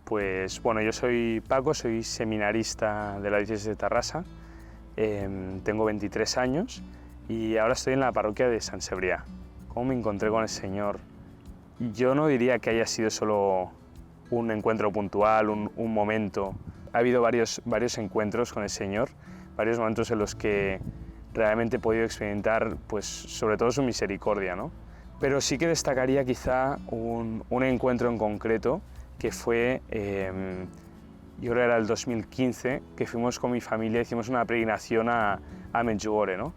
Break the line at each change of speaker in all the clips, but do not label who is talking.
Pues bueno, yo soy Paco, soy seminarista de la diócesis de Tarrasa, tengo 23 años y ahora estoy en la parroquia de Sant Cebrià. ¿Cómo me encontré con el Señor? Yo no diría que haya sido solo un encuentro puntual, un momento. Ha habido varios encuentros con el Señor, varios momentos en los que realmente he podido experimentar, pues, sobre todo su misericordia, ¿no? Pero sí que destacaría quizá un encuentro en concreto que fue, yo creo que era el 2015, que fuimos con mi familia, hicimos una peregrinación a Medjugorje, ¿no?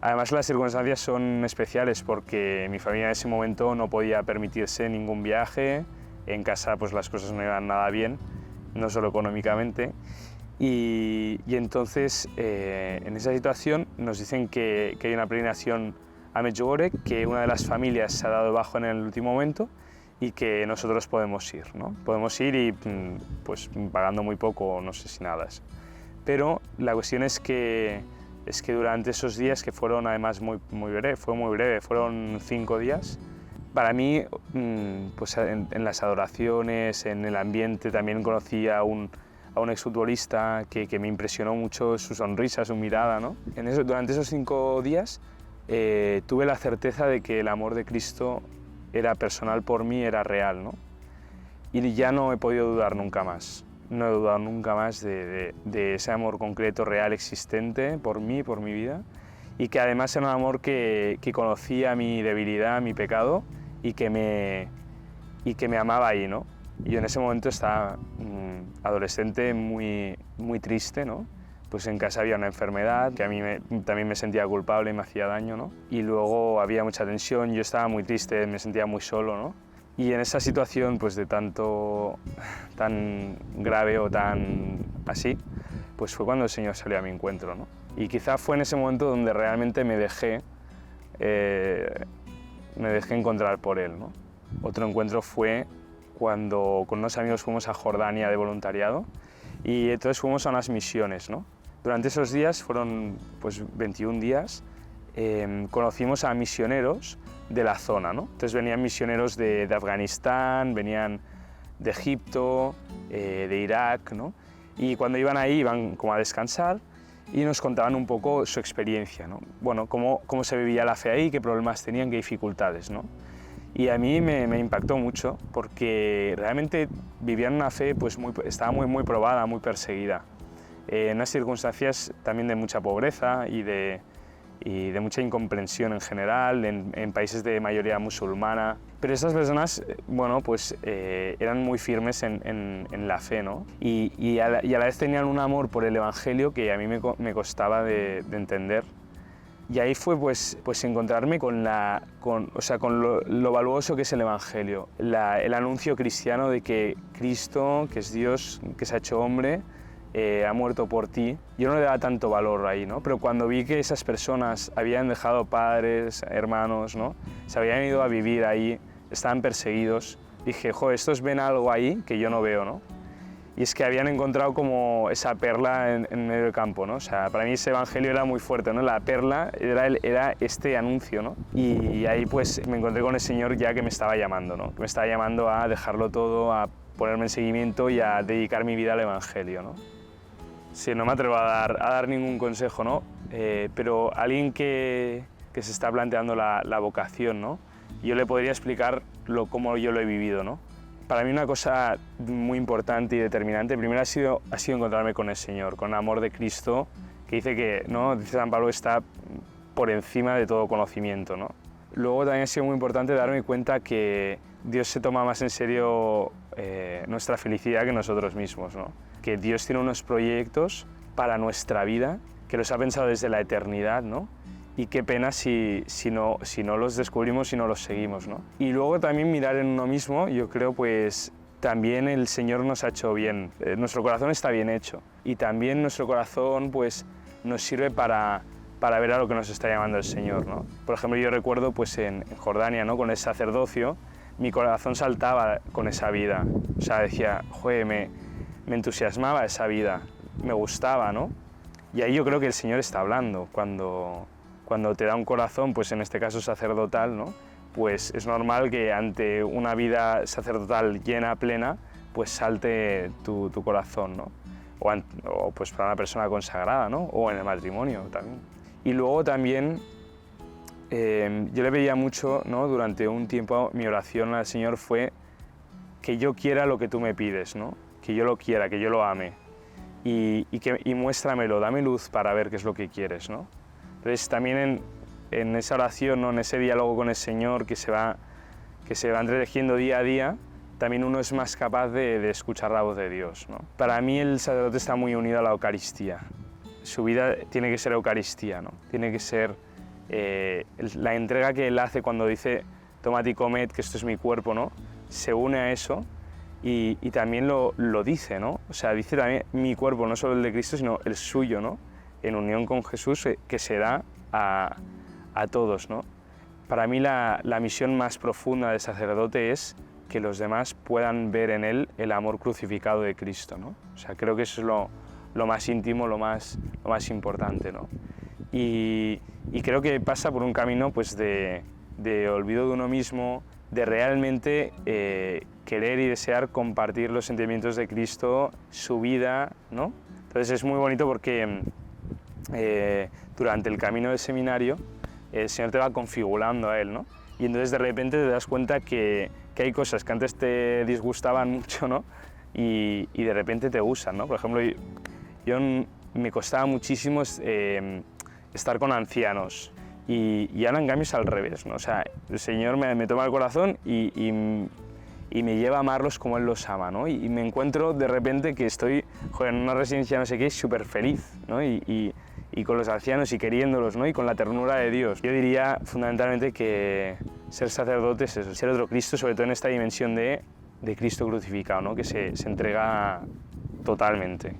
Además las circunstancias son especiales porque mi familia en ese momento no podía permitirse ningún viaje, en casa pues las cosas no iban nada bien, no solo económicamente, y entonces en esa situación nos dicen que hay una peregrinación a Medjugorje, que una de las familias se ha dado de baja en el último momento y que nosotros podemos ir, ¿no? Podemos ir y pues pagando muy poco, no sé si nada. Pero la cuestión es que durante esos días, que fueron además muy breve, fueron 5 días, para mí, pues en las adoraciones, en el ambiente, también conocí a un exfutbolista que me impresionó mucho su sonrisa, su mirada, ¿no? Durante esos 5 días tuve la certeza de que el amor de Cristo era personal por mí, era real, ¿no? Y ya no he podido dudar nunca más. No he dudado nunca más de ese amor concreto, real, existente por mí, por mi vida, y que además era un amor que conocía mi debilidad, mi pecado, y que me amaba ahí, ¿no? Yo en ese momento estaba adolescente muy triste, ¿no? Pues en casa había una enfermedad que a mí también me sentía culpable y me hacía daño, ¿no? Y luego había mucha tensión, yo estaba muy triste, me sentía muy solo, ¿no? Y en esa situación, pues de tan grave o tan así, pues fue cuando el Señor salió a mi encuentro, ¿no? Y quizá fue en ese momento donde realmente me dejé encontrar por Él, ¿no? Otro encuentro fue cuando con unos amigos fuimos a Jordania de voluntariado y entonces fuimos a unas misiones, ¿no? Durante esos días, fueron pues 21 días, conocimos a misioneros de la zona, ¿no? Entonces venían misioneros de Afganistán, venían de Egipto, de Irak, ¿no? Y cuando iban ahí iban como a descansar y nos contaban un poco su experiencia, ¿no? Bueno, cómo se vivía la fe ahí, qué problemas tenían, qué dificultades, ¿no? Y a mí me impactó mucho porque realmente vivían una fe, pues estaba muy probada, muy perseguida, en unas circunstancias también de mucha pobreza y de mucha incomprensión en general, en países de mayoría musulmana. Pero estas personas, bueno, pues eran muy firmes en la fe, ¿no? Y a la vez tenían un amor por el Evangelio que a mí me costaba de entender. Y ahí fue pues encontrarme con lo valuoso que es el Evangelio, el anuncio cristiano de que Cristo, que es Dios, que se ha hecho hombre, ha muerto por ti. Yo no le daba tanto valor ahí, ¿no? Pero cuando vi que esas personas habían dejado padres, hermanos, ¿no? Se habían ido a vivir ahí, estaban perseguidos, dije, joder, estos ven algo ahí que yo no veo, ¿no? Y es que habían encontrado como esa perla en medio del campo, ¿no? O sea, para mí ese evangelio era muy fuerte, ¿no? La perla era este anuncio, ¿no? Y ahí pues me encontré con el Señor ya que me estaba llamando, ¿no? Que me estaba llamando a dejarlo todo, a ponerme en seguimiento y a dedicar mi vida al evangelio, ¿no? Sí, no me atrevo a dar ningún consejo, ¿no? Pero alguien que se está planteando la vocación, ¿no? Yo le podría explicar cómo yo lo he vivido, ¿no? Para mí una cosa muy importante y determinante, primero ha sido encontrarme con el Señor, con el amor de Cristo, que dice que, ¿no? Dice San Pablo, está por encima de todo conocimiento, ¿no? Luego también ha sido muy importante darme cuenta que Dios se toma más en serio nuestra felicidad que nosotros mismos, ¿no? Que Dios tiene unos proyectos para nuestra vida, que los ha pensado desde la eternidad, ¿no? Y qué pena si no los descubrimos, si no los seguimos, ¿no? Y luego también mirar en uno mismo, yo creo pues también el Señor nos ha hecho bien, nuestro corazón está bien hecho y también nuestro corazón pues nos sirve para ver a lo que nos está llamando el Señor, ¿no? Por ejemplo, yo recuerdo pues en Jordania, ¿no? Con el sacerdocio, mi corazón saltaba con esa vida, o sea, decía, joder, me entusiasmaba esa vida, me gustaba, ¿no? Y ahí yo creo que el Señor está hablando, cuando te da un corazón, pues en este caso sacerdotal, ¿no? Pues es normal que ante una vida sacerdotal llena, plena, pues salte tu corazón, ¿no? O pues para una persona consagrada, ¿no? O en el matrimonio también. Y luego también yo le pedía mucho, ¿no? Durante un tiempo mi oración al Señor fue que yo quiera lo que tú me pides, ¿no? Que yo lo quiera, que yo lo ame. Y muéstramelo, dame luz para ver qué es lo que quieres, ¿no? Entonces también en esa oración, ¿no? En ese diálogo con el Señor que se va entretejiendo día a día, también uno es más capaz de escuchar la voz de Dios, ¿no? Para mí el sacerdote está muy unido a la Eucaristía. Su vida tiene que ser Eucaristía, ¿no? Tiene que ser la entrega que él hace cuando dice tomad y comed, que esto es mi cuerpo, ¿no? Se une a eso y también lo dice, ¿no? O sea, dice también mi cuerpo, no solo el de Cristo, sino el suyo, ¿no? En unión con Jesús, que se da a todos, ¿no? Para mí la misión más profunda del sacerdote es que los demás puedan ver en él el amor crucificado de Cristo, ¿no? O sea, creo que eso es lo más íntimo, lo más importante, ¿no? Y creo que pasa por un camino pues, de olvido de uno mismo, de realmente querer y desear compartir los sentimientos de Cristo, su vida, ¿no? Entonces es muy bonito porque durante el camino del seminario el Señor te va configurando a Él, ¿no? Y entonces de repente te das cuenta que hay cosas que antes te disgustaban mucho, ¿no? Y de repente te gustan, ¿no? Por ejemplo, yo me costaba muchísimo estar con ancianos y ahora en cambio es al revés, ¿no? O sea, el Señor me toma el corazón y me lleva a amarlos como Él los ama, ¿no? Y me encuentro de repente que estoy en una residencia no sé qué, súper feliz, ¿no? Y con los ancianos y queriéndolos, ¿no? Y con la ternura de Dios. Yo diría fundamentalmente que ser sacerdote es eso, ser otro Cristo, sobre todo en esta dimensión de Cristo crucificado, ¿no? Que se entrega totalmente.